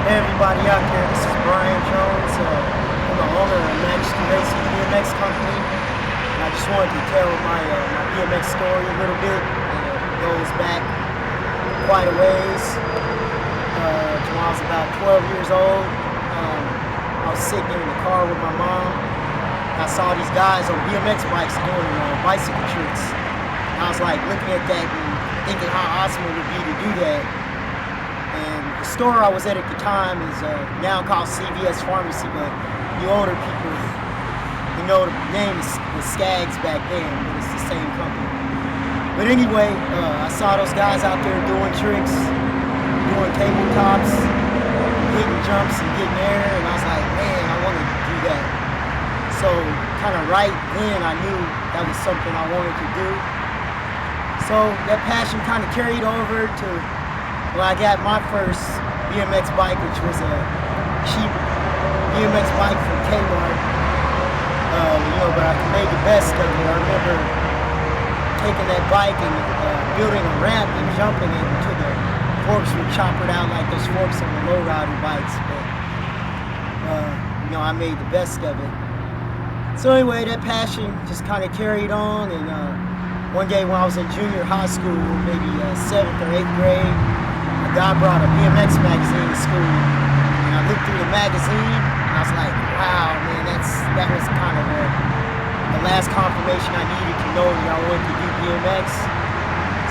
Hey everybody out there, this is Bryan Jones. I'm the owner of Majesty BMX company. And I just wanted to tell my BMX story a little bit. It goes back quite a ways. To when I was about 12 years old. I was sitting in the car with my mom. I saw these guys on BMX bikes doing bicycle tricks. And I was like looking at that and thinking how awesome it would be to do that. And the store I was at the time is now called CVS Pharmacy, but you older people, you know the name was Skaggs back then, but it's the same company. But anyway, I saw those guys out there doing tricks, doing tabletops, hitting jumps and getting air, and I was like, man, I want to do that. So kind of right then I knew that was something I wanted to do. So that passion kind of carried over to, well, I got my first BMX bike, which was a cheap BMX bike from Kmart. But I made the best of it. I remember taking that bike and building a ramp and jumping it until the forks would chop it out like those forks on the lowrider bikes. But I made the best of it. So anyway, that passion just kind of carried on, and one day when I was in junior high school, maybe 7th or 8th grade, a guy brought a BMX magazine to school, and I looked through the magazine, and I was like, wow, man, that was kind of the last confirmation I needed to know that I wanted to do BMX.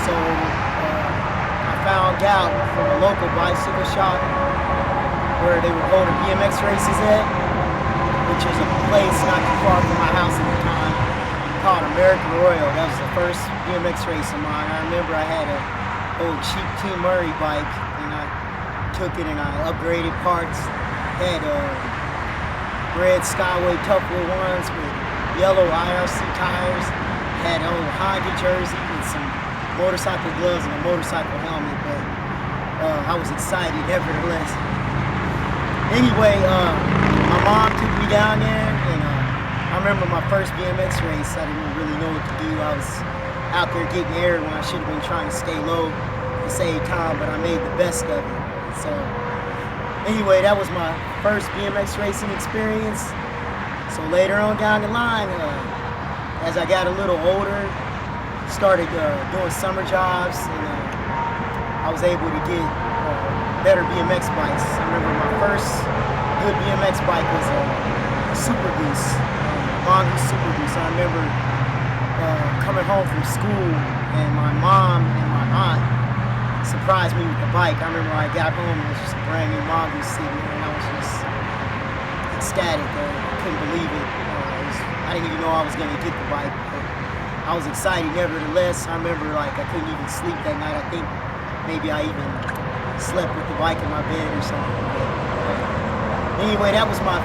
So I found out from a local bicycle shop where they were holding BMX races at, which was a place not too far from my house at the time, called American Royal. That was the first BMX race of mine. I remember I had a old cheap Team Murray bike, and I took it and I upgraded parts. Had red Skyway Tough Wheel ones with yellow IRC tires. Had an old Honda jersey with some motorcycle gloves and a motorcycle helmet, but I was excited nevertheless. Anyway, my mom took me down there, and I remember my first BMX race. I didn't really know what to do. I was out there getting air when I should have been trying to stay low to save time, but I made the best of it. So anyway, that was my first BMX racing experience. So later on down the line, as I got a little older, started doing summer jobs, and I was able to get better BMX bikes. I remember my first good BMX bike was a Super Goose, Mongoose Super Goose. I remember coming home from school, and my mom and my aunt surprised me with the bike. I remember when I got home, it was just a brand new Mongoose sitting there, and I was just ecstatic. I couldn't believe it. I didn't even know I was going to get the bike, but I was excited nevertheless. I remember I couldn't even sleep that night. I think maybe I even slept with the bike in my bed or something. But anyway, that was my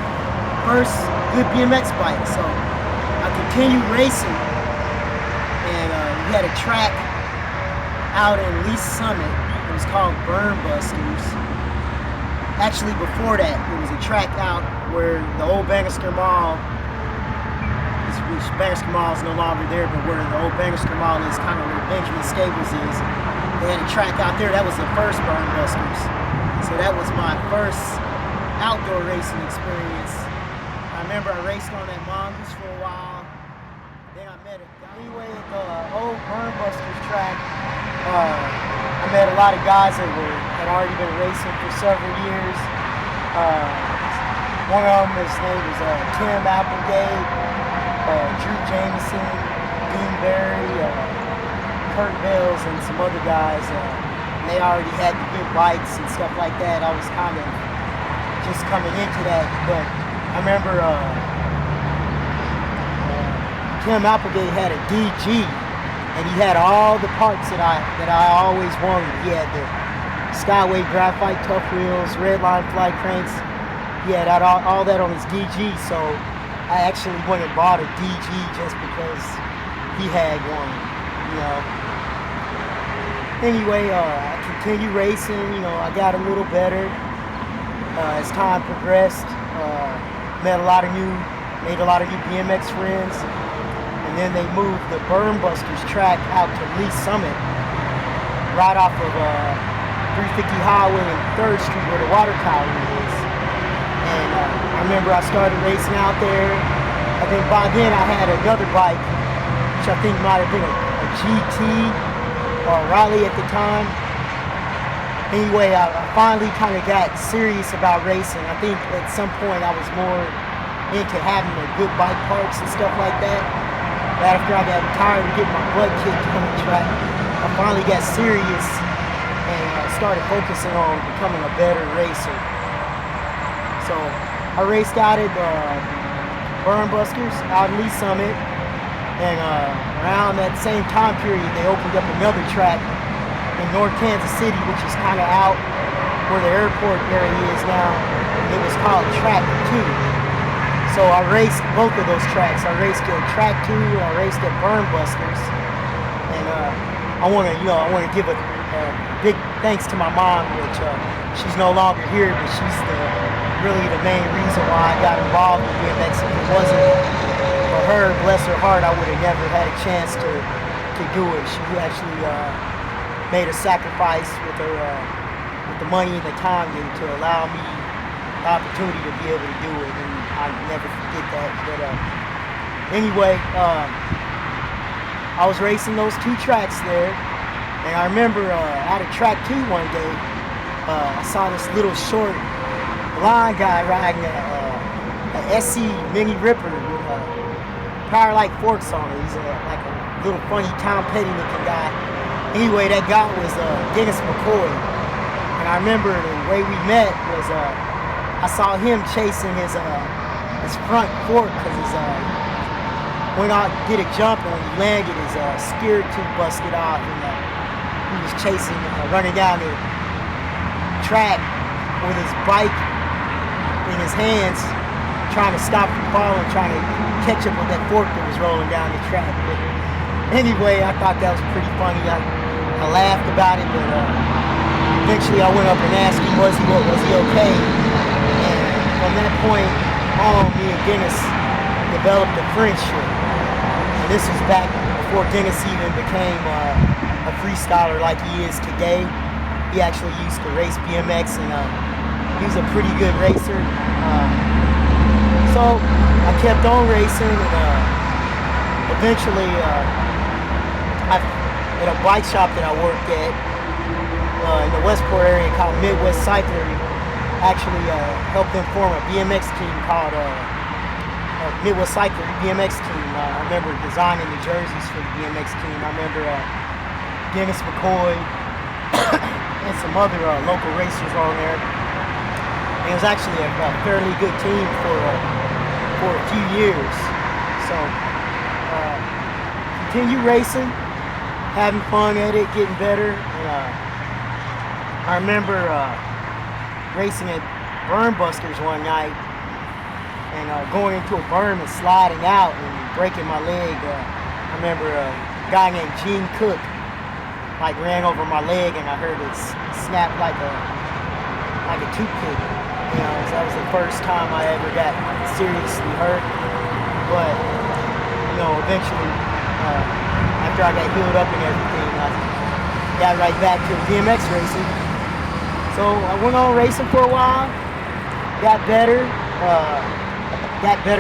first good BMX bike. So I continued racing, and we had a track out in Lee Summit. It was called Burn Busters. Actually, before that, it was a track out where the old Bannister Mall, which Bannister Mall is no longer there, but where the old Bannister Mall is, kind of where Benjamin Stables is. They had a track out there. That was the first Burn Busters. So that was my first outdoor racing experience. I remember I raced on that Mongoose for a while. Then I met a guy. Anyway, at the old Burn Busters track, I met a lot of guys that had already been racing for several years. One of them, his name was Tim Applegate, Drew Jameson, Dean Barry, Kurt Bales, and some other guys. They already had the good bikes and stuff like that. I was kind of just coming into that, but I remember Tim Applegate had a DG, and he had all the parts that I always wanted. He had the Skyway Graphite Tough Wheels, Redline Fly Cranks. He had all that on his DG, so I actually went and bought a DG just because he had one, Anyway, I continued racing. I got a little better as time progressed. Made a lot of new BMX friends. And then they moved the Burn Busters track out to Lee Summit, right off of 350 Highway and 3rd Street where the water tower is. And I remember I started racing out there. I think by then I had another bike, which I think might have been a GT or a Raleigh at the time. Anyway, I finally kind of got serious about racing. I think at some point I was more into having the good bike parts and stuff like that. But after I got tired of getting my butt kicked on the track, I finally got serious and started focusing on becoming a better racer. So I raced out at Burn Busters out in Lee Summit, and around that same time period they opened up another track in North Kansas City, which is kind of out where the airport area is now. It was called Track 2. So I raced both of those tracks. I raced at Track 2 and I raced at Burn Busters. And I want to give a big thanks to my mom, which she's no longer here, but she's really the main reason why I got involved in BMX. If it wasn't for her, bless her heart, I would have never had a chance to do it. She actually made a sacrifice with the money and the time to allow me the opportunity to be able to do it, and I never forget that. But anyway, I was racing those two tracks there, and I remember out of Track 2 one day, I saw this little short blind guy riding a SC Mini Ripper with power like forks on it. He's like a little funny Tom Petty looking guy. Anyway, that guy was Dennis McCoy, and I remember the way we met was I saw him chasing his front fork because when I did a jump and when he landed, his steer tube busted off, and he was chasing, running down the track with his bike in his hands, trying to stop the ball and trying to catch up with that fork that was rolling down the track. But anyway, I thought that was pretty funny. I laughed about it, but eventually I went up and asked him, was he okay? And from that point on, me and Dennis developed a friendship. And this was back before Dennis even became a freestyler like he is today. He actually used to race BMX, and he was a pretty good racer. So I kept on racing, and eventually at a bike shop that I worked at in the Westport area called Midwest Cycling, actually helped them form a BMX team called Midwest Cycling BMX team. I remember designing the jerseys for the BMX team. I remember Dennis McCoy and some other local racers on there. And it was actually a fairly good team for a few years. So continue racing, having fun at it, getting better. And I remember racing at Burn Busters one night and going into a berm and sliding out and breaking my leg. I remember a guy named Gene Cook ran over my leg, and I heard it snap like a toothpick. So that was the first time I ever got seriously hurt. But eventually, after I got healed up and everything, I got right back to BMX racing. So I went on racing for a while, got better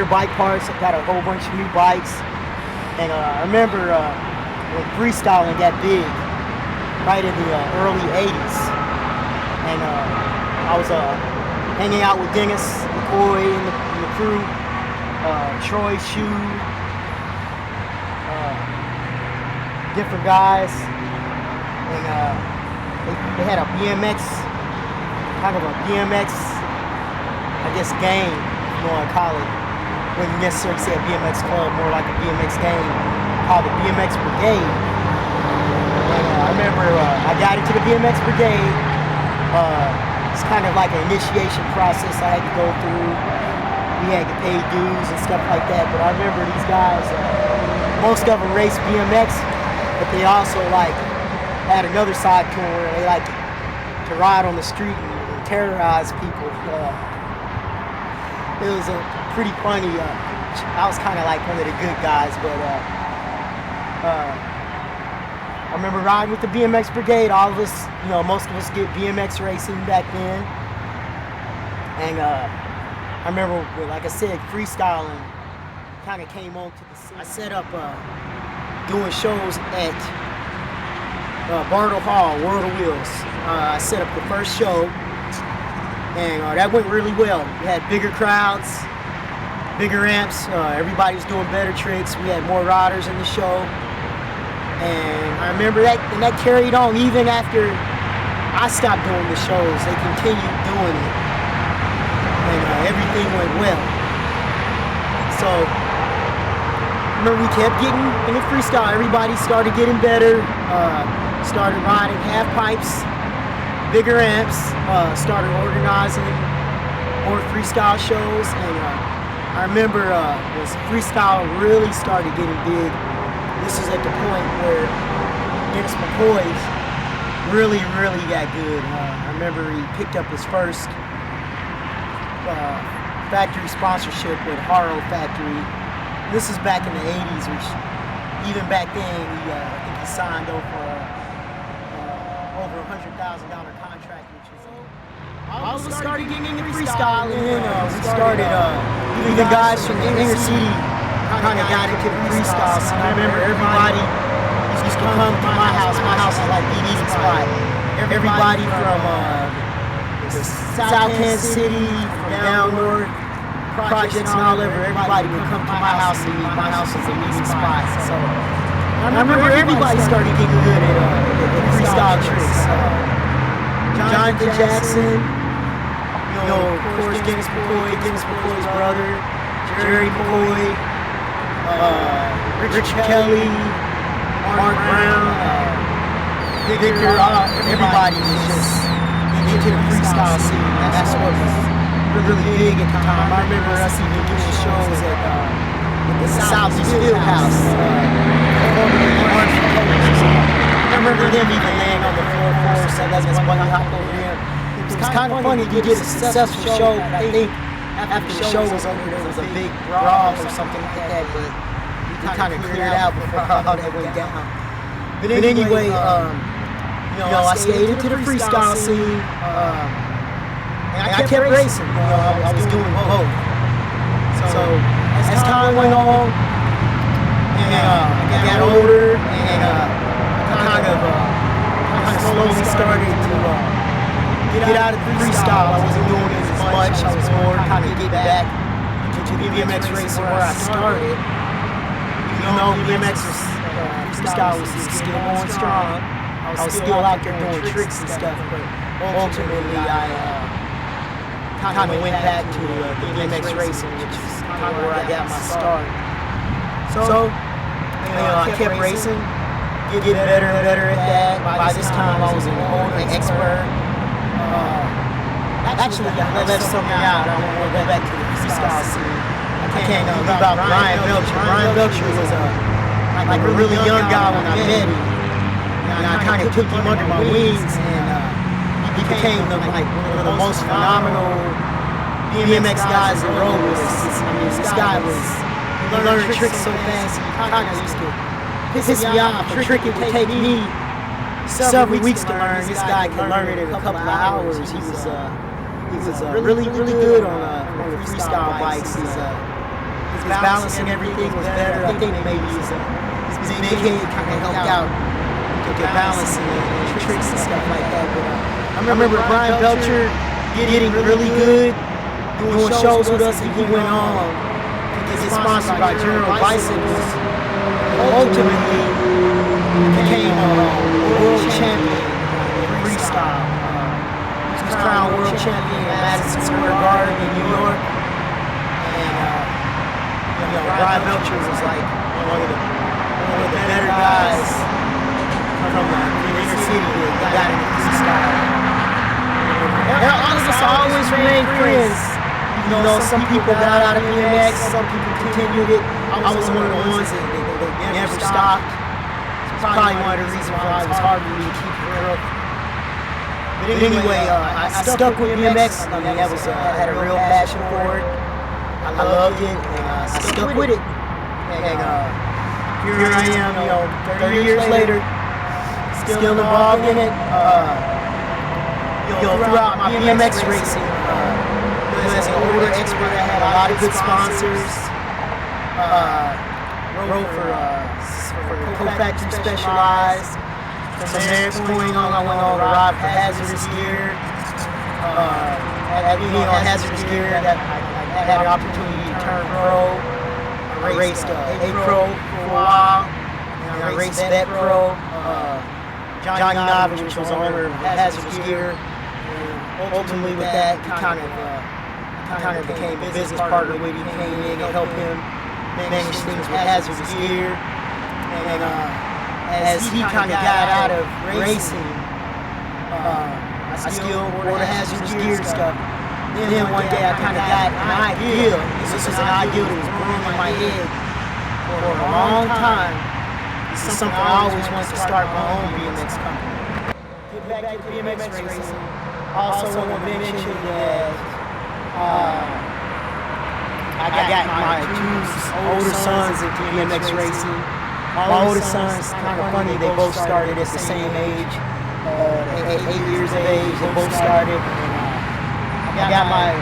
bike parts. I got a whole bunch of new bikes. And I remember when freestyling got big, right in the early 80s. And I was hanging out with Dennis McCoy and the crew, Troy Shue, different guys. And they had a BMX, kind of a BMX, I guess, game, if you want to call it. Wouldn't necessarily say a BMX club, more like a BMX game called the BMX Brigade. And I remember I got into the BMX Brigade. It's kind of like an initiation process I had to go through. We had to pay dues and stuff like that. But I remember these guys, most of them raced BMX, but they also had another side to them where they like to ride on the street and terrorize people. It was pretty funny. I was kind of like one of the good guys, but I remember riding with the BMX Brigade. All of us, most of us did BMX racing back then. And I remember, like I said, freestyling kind of came on to the scene. I set up doing shows at Bartle Hall, World of Wheels. I set up the first show, and that went really well. We had bigger crowds, bigger amps. Everybody was doing better tricks. We had more riders in the show. And I remember that, and that carried on even after I stopped doing the shows. They continued doing it, and everything went well. So I remember we kept getting in the freestyle. Everybody started getting better. Started riding half pipes, bigger amps. Started organizing more freestyle shows, and I remember when freestyle really started getting big. This is at the point where Dennis McCoy's really got good. I remember he picked up his first factory sponsorship with Haro Factory. This is back in the 80s, which even back then, I think he signed over $100,000 contract, which is all of us started getting into freestyling. We started, even guys from the inner city kind of got into the freestyle scene. I remember everybody used to come to my house. My house is like the easy spot. Everybody from South Kansas City, from down north, projects and all over, everybody would come to my house and meet. My house was a meeting spot. So I remember everybody started getting good at the freestyle tricks. Jonathan Jackson, of course, Dennis McCoy's brother, Jerry McCoy, Richard Kelly, Mark Brown, Victor, everybody was just into the freestyle scene. That's what was really big at the time. I remember us even doing shows at the Southeast Fieldhouse. I remember them even laying on the floor for us and letting us bunny hop over there. It was kind of funny. You did a successful show, but I think after the show was over, there was a big brawl or something like that, but we kind of cleared out before all that went down. But anyway, I stayed into the freestyle scene, and I kept racing. I was doing both. So as time went on, and I got older, and I kind of slowly started to get out of the freestyle. I wasn't doing it as much. I was more kind of get back into BMX racing where I started. Even though BMX was freestyle was still going strong, I was still out there doing tricks and stuff. But ultimately, I kind of went back to BMX racing, which is kind of where I got my start. So I kept racing, getting better and better at that. By this time, I was an older expert. Actually, I left something out. I want to go back to the freestyle scene. I can't leave about Bryan Belcher. Bryan Belcher was like a really young guy when I met him. And I kind of took him under my wings, and he became like one of the most phenomenal BMX guys in road with us. I mean, this guy he learned tricks so fast, he kind of used to piss me off. A trick it would take me several weeks to learn. This guy can learn it in a couple of hours. He was really good on the freestyle bikes. His balance and everything was better. I think maybe his big head kind of helped out with the balance and tricks and stuff like that. But I remember Bryan Belcher getting really good, doing shows with us, and he went on to get sponsored by General Bicycles. Ultimately, became a world champion in freestyle. He was crowned world champion at Madison Square Garden in New York. And Bryan Belcher was like one of the better guys from the inner city that got into freestyle. And all of us always remained friends. You know, some people got out of BMX, some people continued it. I was one of the ones that never stopped. It's probably one of the reasons why it was hard for me to keep it up. But anyway, I stuck with BMX. I mean, I had a real passion for it. I loved it, and I stuck with it. And here I am, 30 years later, still involved in it. Throughout my BMX racing, as an older expert, I had a lot of good sponsors. Rode for Co-Factory Specialized. From there, going on, I went on to ride for Hazardous Gear. At being on Hazardous Gear, I had an opportunity to turn pro. I raced A-Pro for a while. And I raced Vet Pro. Johnny Novich, which was the owner of Hazardous Gear. Ultimately, with that, he kind of became a business partner with him. Came in and helped him manage things with Hazardous Gear. And as he kind of got out of racing, I still wore the Hazardous Gear stuff. Then one day I kind of got an idea. This was an idea that was brewing in my head for a long time. This is something I always wanted to start my own BMX company. Get back to BMX racing. Also want to mention that I got my two older sons into BMX racing. My oldest son's kind of funny, they both started at the same age. At 8 years of age, they both started. I got my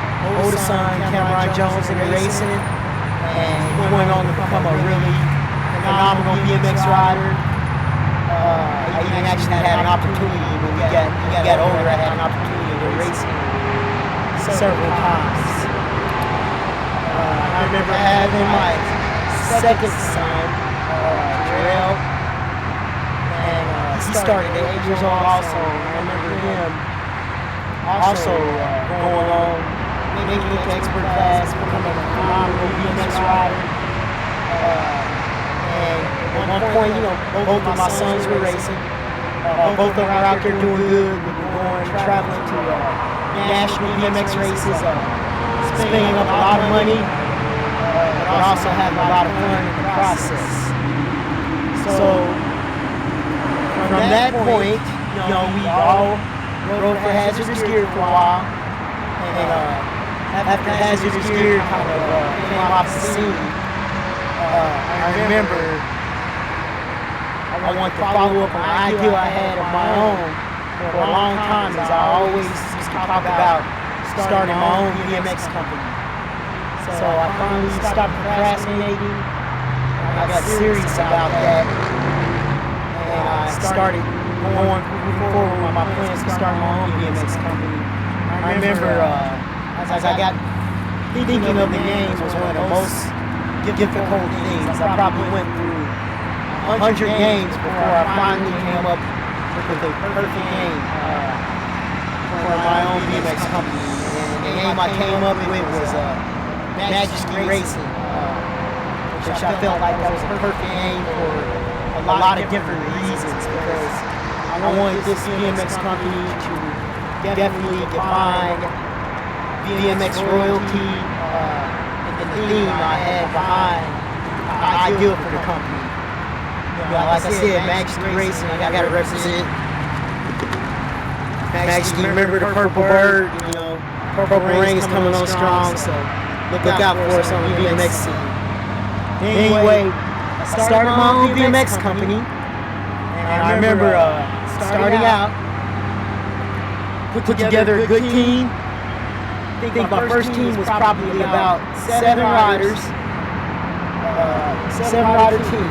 oldest son, Cameron Jones, into racing, and he went on to become a really phenomenal BMX rider. I even actually had an opportunity when he got older. I had an opportunity to race him several times. I remember having my second son, Jarrell, and he started at 8 years old also. I remember him also going on, making it to expert class, becoming a phenomenal BMX rider. And at one point, both of my sons were racing. Both of them were out there doing good. We were going, traveling to national BMX races, spending up a lot of money, but also having a lot of fun in the process. So from that point, we all rode for Hazardous Gear for a while, and after Hazardous Gear kind of came off the scene, I remember I wanted to follow up on an idea I had of my own for a long time, as I always used to talk about starting my own BMX company. So I finally stopped procrastinating. I got serious about that, and I started moving forward with my plans to start my own BMX company. I remember as I got thinking of the game was one of the most difficult things. I probably went through 100 games before I finally came up with the perfect game for my own BMX company. And the game I came up with was Majesty Racing, which I felt like that was a perfect game for a lot of different reasons, because I wanted this BMX company to definitely define BMX royalty and the theme I had behind the idea for the company. Like I said, Majesty Racing, I got to represent Majesty. Remember the purple bird, purple rain is coming on strong, so look out for us on the BMX scene. Anyway, I started my own BMX company, and I remember starting out, put together a good team. I think my first team was probably about 7 riders, 7-rider team.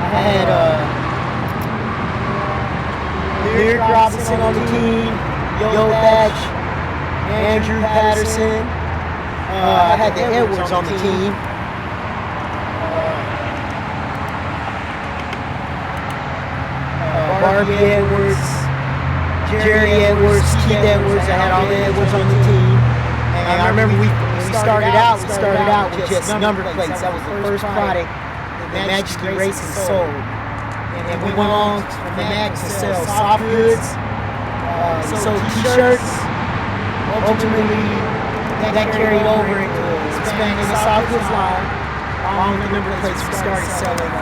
I had Lyric Robinson on the team, Yo Thatch, Andrew Patterson. I had the Edwards on the team. Barbie Edwards, Jerry Edwards, Keith Edwards. I had all the Edwards on the team. And I remember we started out with just number plates. That was the first product that Majesty Racing sold. And we went on from that to sell soft goods, sold t-shirts. Ultimately, that carried over into expanding the soft goods line. Along with the number plates, we started selling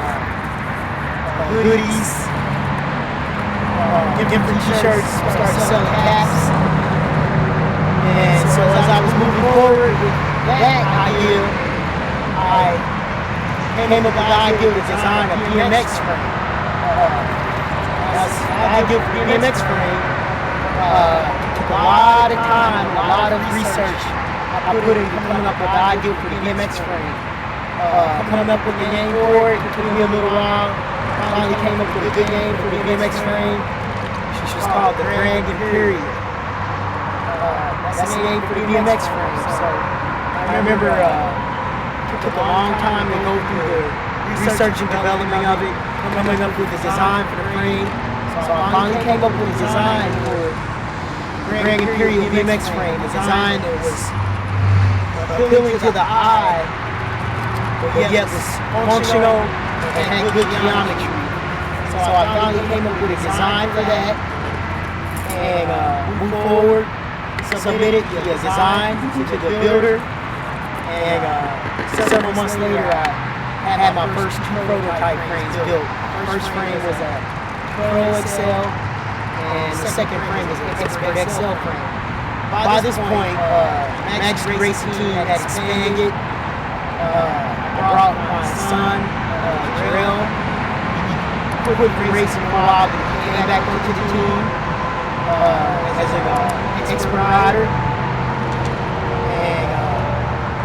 hoodies, different t-shirts, we started selling caps. And so as I was moving forward with that idea, I came up with the idea to design a BMX frame. I give for the BMX frame. Took a lot of time, a lot of research. I put in coming up with the idea for the BMX frame. Coming up with the name for it took me a little while. Finally came up with a good name for the BMX frame. It's just called the Bryan Imperial. That's the name for the BMX frame. So I remember it took a long time to go through the research and development of it, coming up with the design for the frame. So I finally came up with a design for Bryan Imperial BMX frame. A design that was appealing to the eye, but yet was functional and had good geometry. So I finally came up with a design for that and moved forward, submitted the design to the builder, and several months later I had my first 2 prototype frames built. The first frame was a Pro XL, and the second frame was an Expert XL frame. By this point, Majesty racing team had expanded. I brought my son, Jarrell, quit racing for a while, but he came back onto the team as an expert rider. And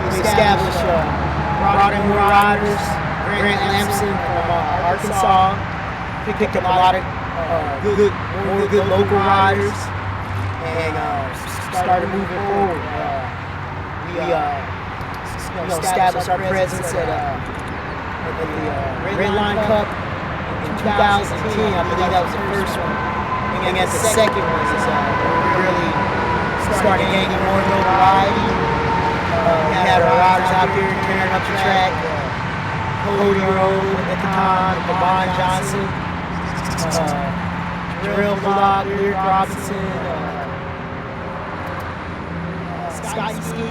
we established, brought in more riders. Grant Lampson from Arkansas picked up a lot of good local riders, and started moving forward. We established our presence at the Red Line Cup in 2010. I believe that was the first one. And as the second one is we really started gaining more notoriety. We had our riders out there tearing up the track. Cody Rowe at the time, Lamont Johnson, Jarrell Bullock, Lyric Robinson, Scotty Ski.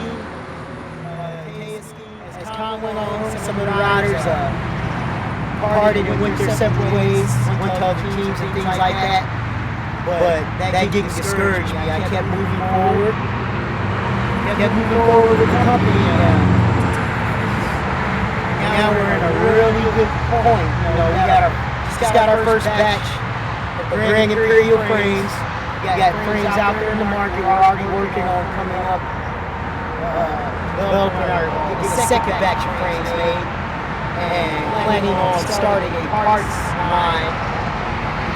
As time went on, some of the riders parted and went their separate ways, went to other teams and things like that. But that didn't discourage me. I kept moving forward. With the company. Now we're in a really good point. We just got our first batch of Bryan Imperial frames. We got frames out there in the market. We're already working on coming up, developing the second batch of frames made, and planning on starting a parts line,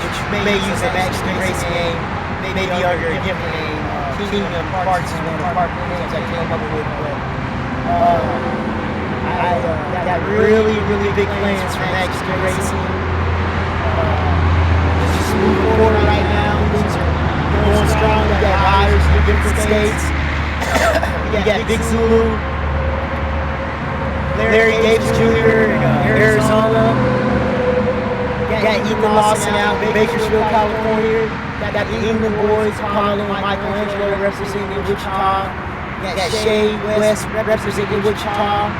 which may use the Majesty racing name, maybe under a different name. Kingdom Parts is one of the part names I came up with. I got really big plans for Majesty racing. Just moving forward right now. Things are going strong. We got riders in different states. We got Big Zulu, Larry Davis Jr. in Arizona. Got Ethan Lawson out in Bakersfield, California. Got the England boys, Paulo and Michelangelo representing Wichita. Got Shay West representing Wichita.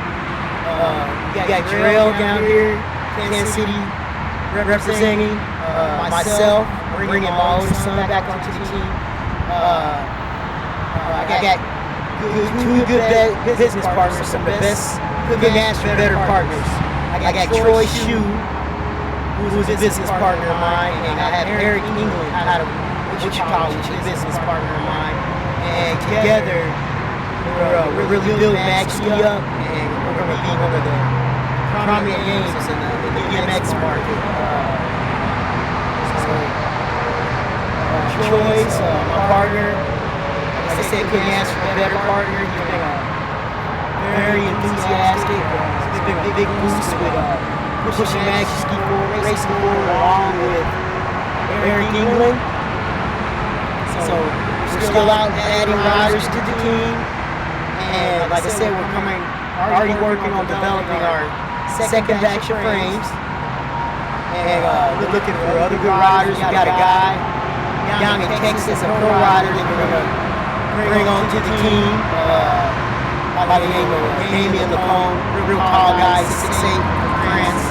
We got Jarrell down here, Kansas City representing. Myself, bringing my older son back onto the team. I got two good business partners, some of the best, couldn't ask for better partners. I got Troy Shue, who's a business partner of mine, and I have Eric England out of Wichita, which is a business partner of mine. And together, we're really building Majesty up, and we're going to be one of the prominent names in the BMX market. Choice, my partner, like I said, couldn't ask for a better partner. He's been very enthusiastic. He's been a big boost with pushing Majesty forward, racing forward along with Eric England. So we're still out adding riders to the team. And like I said, we're already working on developing our second batch of frames. And we're looking for other good riders. We got a guy down in Texas, a pro rider that we're going to bring on to the team by the name of Damien Lacombe, real tall guy, 6'8", from France.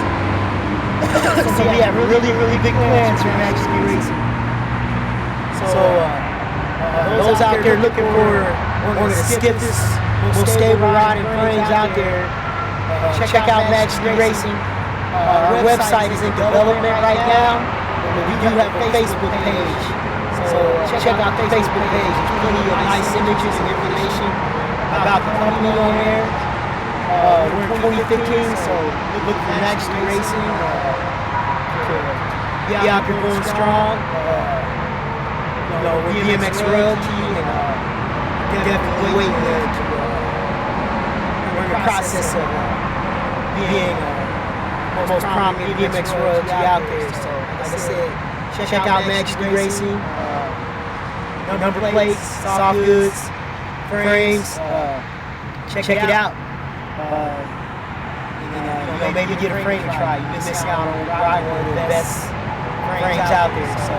So we have really big plans for Majesty Racing. So those out there looking for one of the stiffest, most stable riding frames out there, check out Majesty Racing. Our website is in development right now. but we do have a Facebook page. So check out the Facebook page. There's plenty of nice images and information about the company on there. We're in 2015, so look for Majesty Racing to be out there going strong. We're BMX royalty, and definitely waiting to we're in the process of being the most prominent BMX royalty out there. So, like I said, check out Majesty Racing. Number plates, soft goods, frames. Check it out. Maybe get a frame to try. You're missing out on riding one of the best frames out there. So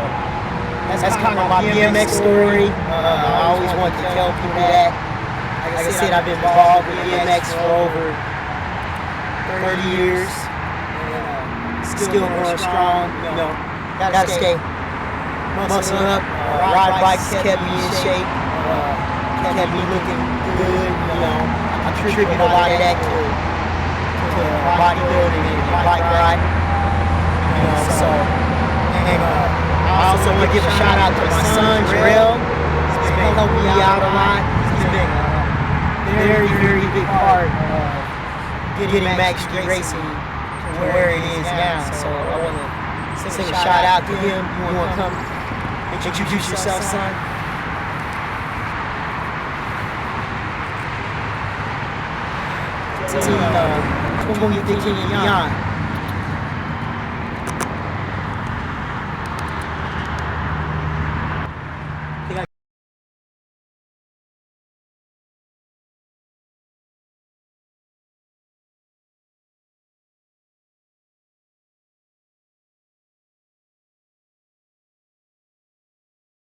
that's kind of my BMX story. I always want to tell people that. Like I said, I've been involved with BMX for over 30 years. Still going strong. Gotta stay muscle up. Ride bikes kept me in shape. Kept me looking good. I contribute a lot of that to bodybuilding and bike riding. So, and I also want to give a shout out to my son, Jarrell. He's been helping me out a lot. He's been a very, very big part of getting Majesty Racing to where it is now. So I want to send a shout out to him. You want to come introduce yourself, son? 2015 and beyond.